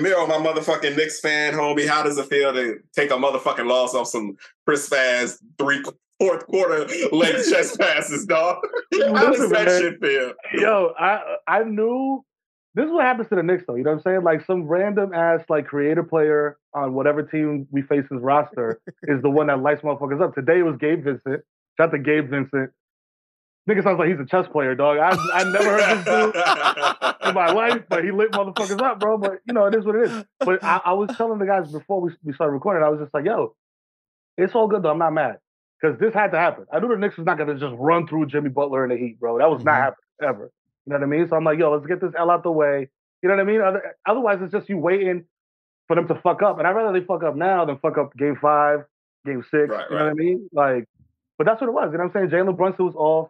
Mero, my motherfucking Knicks fan, homie. How does it feel to take a motherfucking loss off some crisp ass fourth quarter leg chest passes, dog? How does that shit feel? Yo, I knew this is what happens to the Knicks, though. You know what I'm saying? Like some random ass like creative player on whatever team we face his roster is the one that lights motherfuckers up. Today it was Gabe Vincent. Shout out to Gabe Vincent. Nigga sounds like he's a chess player, dog. I never heard this dude in my life, but he lit motherfuckers up, bro. But you know, it is what it is. But I was telling the guys before we started recording, I was just like, yo, it's all good though. I'm not mad. Because this had to happen. I knew the Knicks was not gonna just run through Jimmy Butler in the Heat, bro. That was not happening ever. You know what I mean? So I'm like, yo, let's get this L out the way. You know what I mean? Otherwise, it's just you waiting for them to fuck up. And I'd rather they fuck up now than fuck up game 5, game 6. Right, you know what I mean? Like, but that's what it was. You know what I'm saying? Jalen Brunson was off.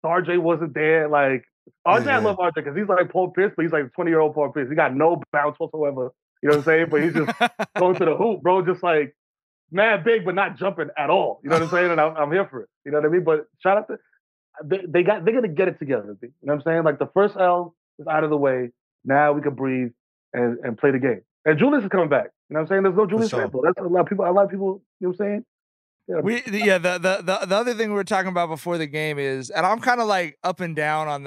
RJ wasn't there. Like, RJ, I love RJ because he's like Paul Pierce, but he's like 20-year-old Paul Pierce. He got no bounce whatsoever. You know what I'm saying? But he's just going to the hoop, bro. Just like mad big, but not jumping at all. You know what I'm saying? And I'm here for it. You know what I mean? But shout out to they're gonna get it together. You know what I'm saying? Like the first L is out of the way. Now we can breathe and play the game. And Julius is coming back. You know what I'm saying? There's no Julius Randle. That's a lot of people. You know what I'm saying? Yeah. The other thing we were talking about before the game is, and I'm kind of like up and down on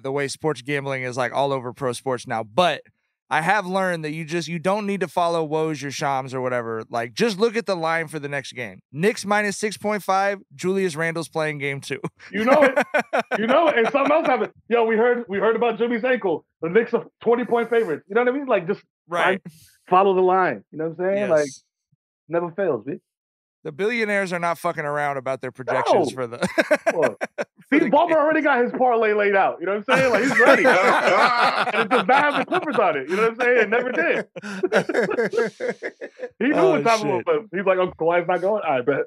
the way sports gambling is like all over pro sports now, but I have learned that you don't need to follow Woj or Shams or whatever. Like, just look at the line for the next game. Knicks minus 6.5. Julius Randle's playing game 2. You know it. And something else happened. Yo, we heard about Jimmy's ankle. The Knicks are 20-point favorites. You know what I mean? Like, just follow the line. You know what I'm saying? Yes. Like, never fails, bitch. The billionaires are not fucking around about their projections for the. Steve Ballmer already got his parlay laid out. You know what I'm saying? Like, he's ready. And it does not have the Clippers on it. You know what I'm saying? It never did. He knew what time it was. He's like, Uncle Kawhi's not going? I bet.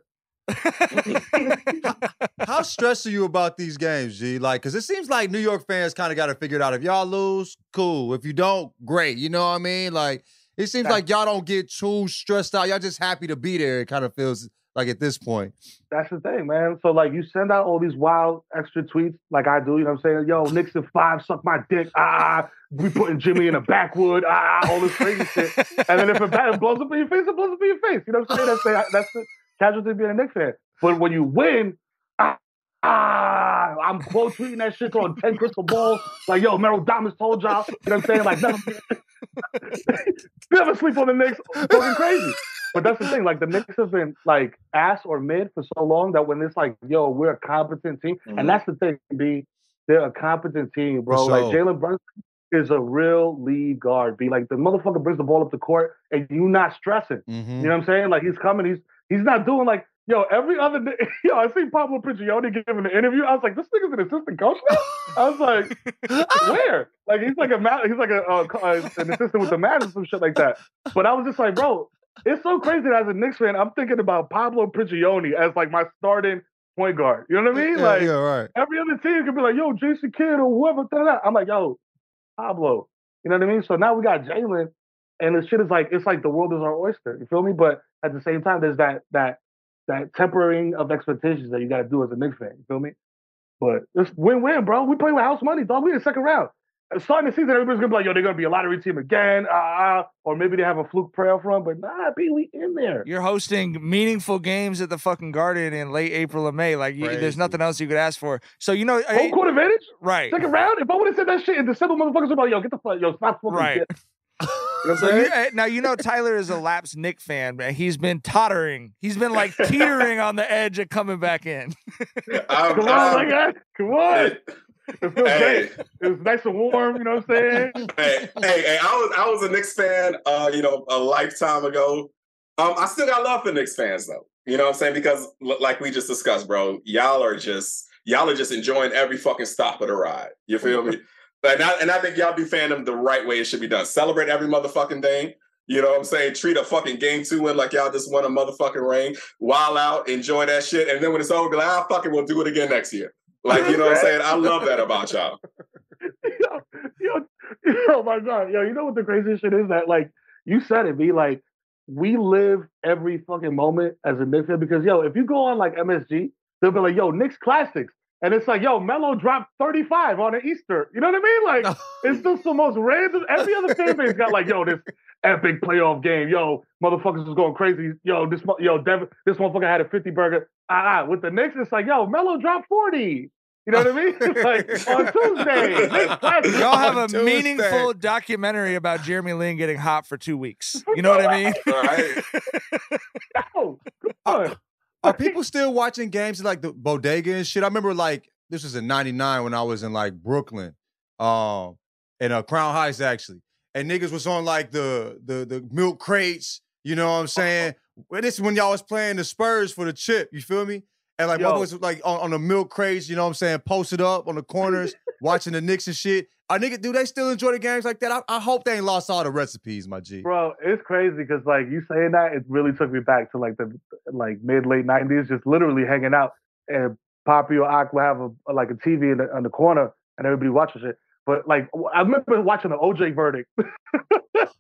How stressed are you about these games, G? Like, because it seems like New York fans kind of got to figure it out. If y'all lose, cool. If you don't, great. You know what I mean? Like, it seems like y'all don't get too stressed out. Y'all just happy to be there. It kind of feels like at this point. That's the thing, man. So, like, you send out all these wild extra tweets like I do. You know what I'm saying? Yo, Knicks in 5, suck my dick. We putting Jimmy in a backwood. All this crazy shit. And then if it blows up in your face, it blows up in your face. You know what I'm saying? That's the casualty of being a Knicks fan. But when you win, I'm quote tweeting that shit on 10 crystal balls. Like, yo, Merrill Thomas told y'all. You know what I'm saying? Like, never sleep on the Knicks. Fucking crazy. But that's the thing. Like, the Knicks have been like ass or mid for so long that when it's like, yo, we're a competent team. And that's the thing, B. They're a competent team, bro. Like, Jalen Brunson is a real lead guard, B. Like, the motherfucker brings the ball up the court and you not stressing. You know what I'm saying? Like, he's coming. He's not doing like, yo, every other day, yo, I see Pablo Prigioni giving an interview. I was like, this nigga's an assistant coach now? I was like, where? Like, he's like an assistant with the Magic, some shit like that. But I was just like, bro, it's so crazy that as a Knicks fan, I'm thinking about Pablo Prigioni as like my starting point guard. You know what I mean? Like, right. Every other team could be like, yo, Jason Kidd or whoever. I'm like, yo, Pablo. You know what I mean? So now we got Jalen, and the shit is like, it's like the world is our oyster. You feel me? But at the same time, there's that tempering of expectations that you got to do as a Knicks fan. You feel me? But it's win-win, bro. We play with house money, dog. We in the second round. Starting the season, everybody's going to be like, yo, they're going to be a lottery team again. Or maybe they have a fluke playoff run. But nah, B, we in there. You're hosting meaningful games at the fucking Garden in late April and May. Like, there's nothing else you could ask for. So, you know. Home court advantage? Right. Second round? If I would have said that shit in December, motherfuckers would be like, yo, get the fuck, stop fucking shit. You know now, you know, Tyler is a lapsed Knick fan, man. He's been tottering. He's been like teetering on the edge of coming back in. Come on, my guy. Come on. It feels great. It was nice and warm, you know what I'm saying? Hey, I was a Knicks fan, a lifetime ago. I still got love for Knicks fans, though. You know what I'm saying? Because like we just discussed, bro, y'all are just enjoying every fucking stop of the ride. You feel me? And I think y'all be fanning them the right way it should be done. Celebrate every motherfucking thing. You know what I'm saying? Treat a fucking game 2 win like y'all just won a motherfucking ring. Wild out, enjoy that shit. And then when it's over, be like, fucking we'll do it again next year. Like, you know what I'm saying? I love that about y'all. Yo, my God. Yo, you know what the craziest shit is? That, like, you said it, B. Like, we live every fucking moment as a Knicks fan because, yo, if you go on, like, MSG, they'll be like, yo, Knicks Classics. And it's like, yo, Melo dropped 35 on an Easter. You know what I mean? Like, it's just the most random. Every other fan base got like, yo, this epic playoff game. Yo, motherfuckers was going crazy. Yo, this motherfucker had a 50 burger. With the Knicks, it's like, yo, Melo dropped 40. You know what I mean? It's like on Tuesday. Y'all have a meaningful documentary about Jeremy Lin getting hot for 2 weeks. You know what I mean? Right. Yo, come on. Are people still watching games like the bodega and shit? I remember like this was in '99 when I was in like Brooklyn, in Crown Heights actually, and niggas was on like the milk crates. You know what I'm saying? This is when y'all was playing the Spurs for the chip. You feel me? And like motherfuckers was like on the milk crates. You know what I'm saying? Posted up on the corners, watching the Knicks and shit. Do they still enjoy the games like that? I hope they ain't lost all the recipes, my G. Bro, it's crazy because like you saying that, it really took me back to like the mid-late 90s, just literally hanging out, and Poppy or Ak would have a TV in the corner and everybody watching shit. But like I remember watching the OJ verdict in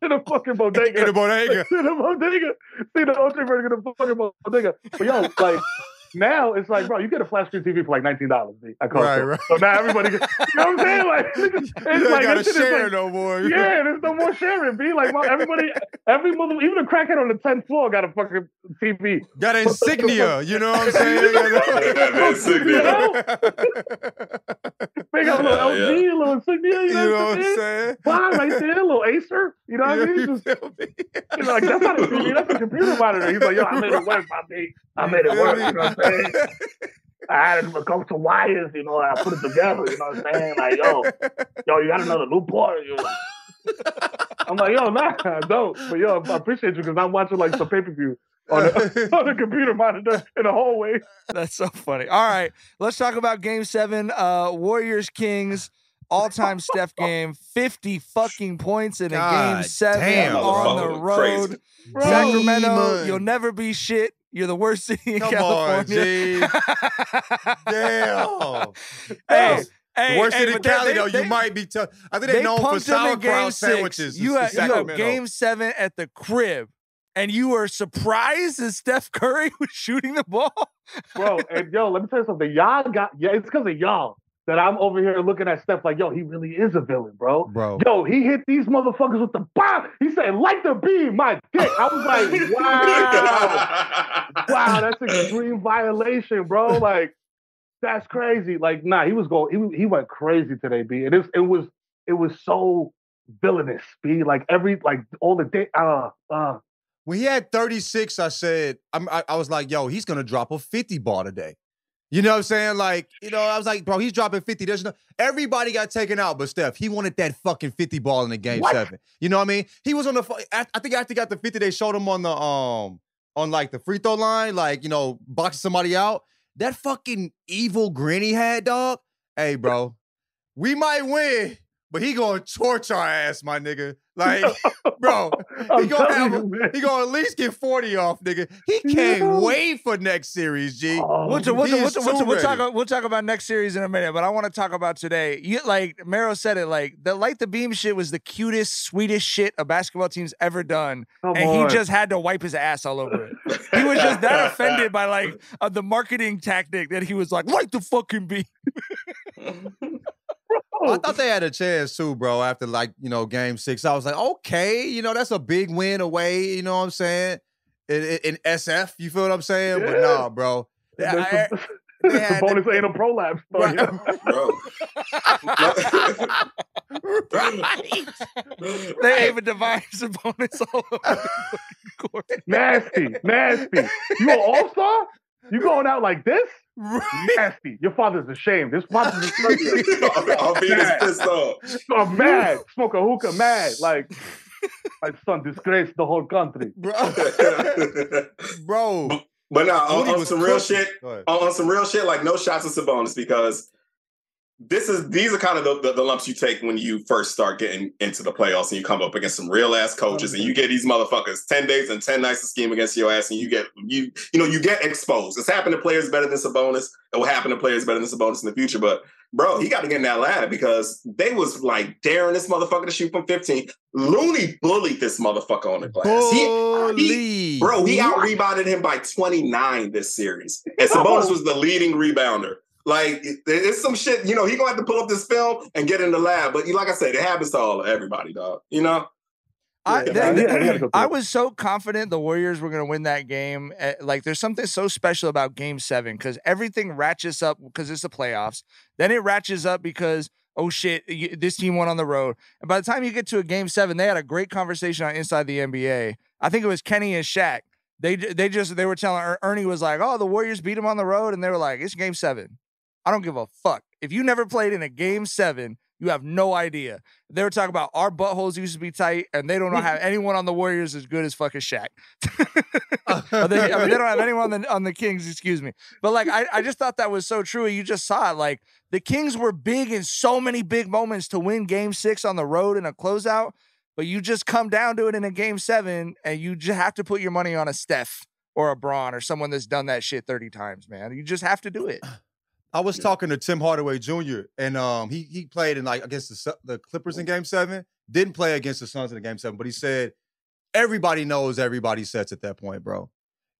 the fucking bodega. In the bodega. In the bodega. See the OJ verdict in the fucking bodega. But yo, like now it's like, bro, you get a flat screen TV for like $19. I call it. Right. So now everybody, you know what I'm saying? Like, it's you like gotta share like, no more. Yeah, there's no more sharing. Be like, everybody, every mother, even a crackhead on the 10th floor got a fucking TV. Got an insignia. You know what I'm saying? Insignia. They got a little LG, a little insignia. You know what I'm saying? Fine, right there, a little Acer. You know what I mean? Just, like, that's not a TV, that's a computer monitor. He's like, yo, I made it work, my baby. I made it work. You know what I'm saying? I had a couple of wires, you know, I put it together, you know what I'm saying? Like, yo, you got another Newport? I'm like, yo, nah, I don't. But yo, I appreciate you because I'm watching like some pay-per-view on the computer monitor in the hallway. That's so funny. All right, let's talk about Game 7. Warriors Kings. All-time Steph game, 50 fucking points in a Game 7 on the road. Sacramento, you'll never be shit. You're the worst city in California. Damn. Hey, worse than Cali, though, you might be tough. I think they're known for sauerkraut sandwiches. You have Game 7 at the crib, and you were surprised that Steph Curry was shooting the ball? Bro, and yo, let me tell you something. It's because of y'all that I'm over here looking at Steph like, yo, he really is a villain, bro. Yo, he hit these motherfuckers with the bomb. He said, light the beam, my dick. I was like, wow. Wow, that's an extreme violation, bro. Like, that's crazy. Like, nah, he went crazy today, B. And it was so villainous, B. Like all the day. When he had 36, I said, I was like, yo, he's gonna drop a 50 ball today. You know what I'm saying? Like, you know, I was like, bro, he's dropping 50. Everybody got taken out but Steph. He wanted that fucking 50 ball in the Game 7. You know what I mean? He was on I think after he got the 50, they showed him on the on like the free throw line, like, you know, boxing somebody out. That fucking evil grin he had, dog. Hey, bro, we might win, but he gonna torch our ass, my nigga. Like, bro, he gonna at least get 40 off, nigga. He can't wait for next series, G. We'll talk about next series in a minute, but I want to talk about today. Like Mero said it, like the light the beam shit was the cutest, sweetest shit a basketball team's ever done, he just had to wipe his ass all over it. He was just that offended by like the marketing tactic that he was like, light the fucking beam. I thought they had a chance too, bro, after like, you know, Game 6. I was like, okay, you know, that's a big win away, you know what I'm saying? In SF, you feel what I'm saying? Yeah. But nah, bro. The bonus ain't a prolapse. Bro. They even divide some bonus all over the court. Nasty. You an all-star? You going out like this? Nasty. Your father's ashamed. His father's ashamed. I'll be pissed off. I'm mad. Smoke a hookah, mad. Like, my son disgraced the whole country. Bro. But now, on some real shit, like no shots of Sabonis, because these are kind of the lumps you take when you first start getting into the playoffs and you come up against some real ass coaches and you get these motherfuckers 10 days and 10 nights to scheme against your ass and you get exposed. It's happened to players better than Sabonis. It will happen to players better than Sabonis in the future. But bro, he got to get in that ladder because they was like daring this motherfucker to shoot from 15. Looney bullied this motherfucker on the glass. He out-rebounded him by 29 this series. And Sabonis was the leading rebounder. Like, it's some shit, you know, he gonna have to pull up this film and get in the lab. But like I said, it happens to everybody, dog. You know? I was so confident the Warriors were going to win that game. Like, there's something so special about Game 7 because everything ratchets up because it's the playoffs. Then it ratchets up because, oh shit, this team won on the road. And by the time you get to a Game 7, they had a great conversation on Inside the NBA. I think it was Kenny and Shaq. They were telling Ernie was like, oh, the Warriors beat him on the road, and they were like, it's Game 7. I don't give a fuck. If you never played in a Game 7, you have no idea. They were talking about our buttholes used to be tight, and they don't have anyone on the Warriors as good as fucking Shaq. They don't have anyone on the Kings, excuse me. But, like, I just thought that was so true. You just saw it. Like, the Kings were big in so many big moments to win Game 6 on the road in a closeout, but you just come down to it in a Game 7, and you just have to put your money on a Steph or a Bron or someone that's done that shit 30 times, man. You just have to do it. I was talking to Tim Hardaway Jr. and he played in like against the Clippers in Game 7. Didn't play against the Suns in Game 7, but he said everybody knows everybody sets at that point, bro.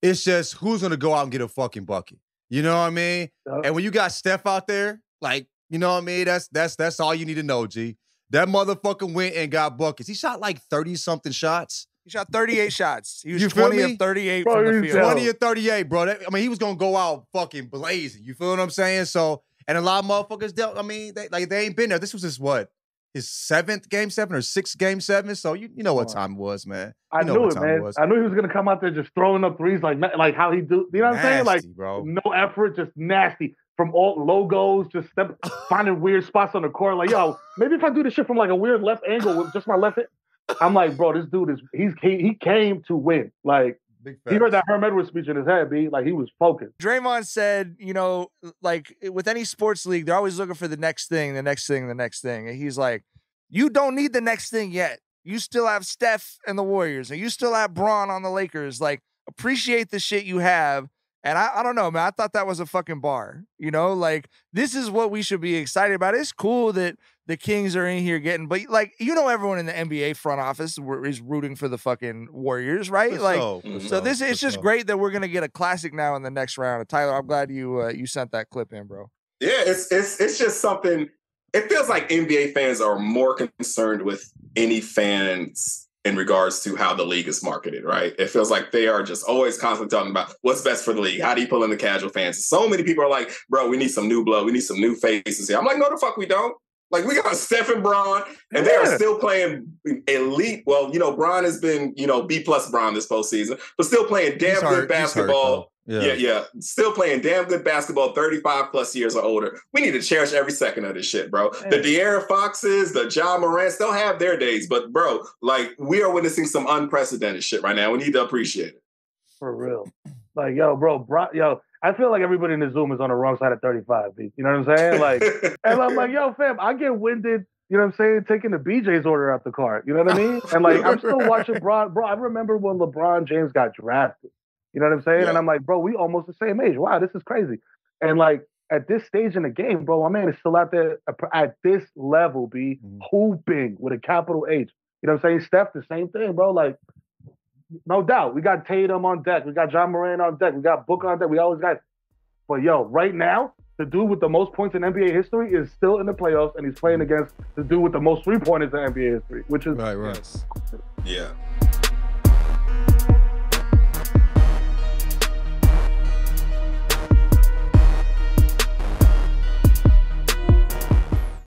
It's just who's gonna go out and get a fucking bucket. You know what I mean? And when you got Steph out there, like, you know what I mean? That's all you need to know, G. That motherfucker went and got buckets. He shot like 30-something shots. He shot 38 shots. He was 20 of 38 from the field. 20 of 38, bro. I mean, he was going to go out fucking blazing. You feel what I'm saying? So, and a lot of motherfuckers dealt, I mean, they ain't been there. This was his 7th Game 7 or 6th Game 7? So, you know what time it was, man. I knew it, man. I knew he was going to come out there just throwing up threes like how he do. You know what I'm saying? Like, bro. No effort, just nasty. From all logos, just finding weird spots on the court. Like, yo, maybe if I do this shit from like a weird left angle with just my left hand. I'm like, bro, this dude he came to win. Like, he heard that Herm Edwards speech in his head, B. Like, he was focused. Draymond said, you know, like with any sports league, they're always looking for the next thing, the next thing, the next thing. And he's like, you don't need the next thing yet. You still have Steph and the Warriors, and you still have Bron on the Lakers. Like, appreciate the shit you have. And I don't know, man. I thought that was a fucking bar. You know, like, this is what we should be excited about. It's cool that the Kings are in here getting, but like, you know, everyone in the NBA front office is rooting for the fucking Warriors, right? It's just great that we're gonna get a classic now in the next round. Tyler, I'm glad you sent that clip in, bro. Yeah, it's just something. It feels like NBA fans are more concerned with any fans in regards to how the league is marketed, right? It feels like they are just always constantly talking about what's best for the league. How do you pull in the casual fans? So many people are like, bro, we need some new blood. We need some new faces here. I'm like, no, the fuck we don't. Like, we got Steph and Bron, and they are still playing elite. Well, you know, Bron has been, you know, B+ Bron this postseason, but still playing damn good basketball. Yeah. Still playing damn good basketball, 35 plus years or older. We need to cherish every second of this shit, bro. The De'Aaron Foxes, the John Morants, they'll have their days. But, bro, like, we are witnessing some unprecedented shit right now. We need to appreciate it. For real. Like, yo, I feel like everybody in the Zoom is on the wrong side of 35, B. You know what I'm saying? Like, and I'm like, yo, fam, I get winded, you know what I'm saying, taking the BJ's order out the cart. You know what I mean? And, like, I'm still watching Bron. Bro, I remember when LeBron James got drafted. You know what I'm saying? Yeah. And I'm like, bro, we almost the same age. Wow, this is crazy. And, like, at this stage in the game, bro, my man is still out there at this level, B, hooping with a capital H. You know what I'm saying? Steph, the same thing, bro. Like, no doubt. We got Tatum on deck. We got John Morant on deck. We got Booker on deck. We always got. But, yo, right now, the dude with the most points in NBA history is still in the playoffs, and he's playing against the dude with the most 3-pointers in NBA history, which is... Right. Yeah.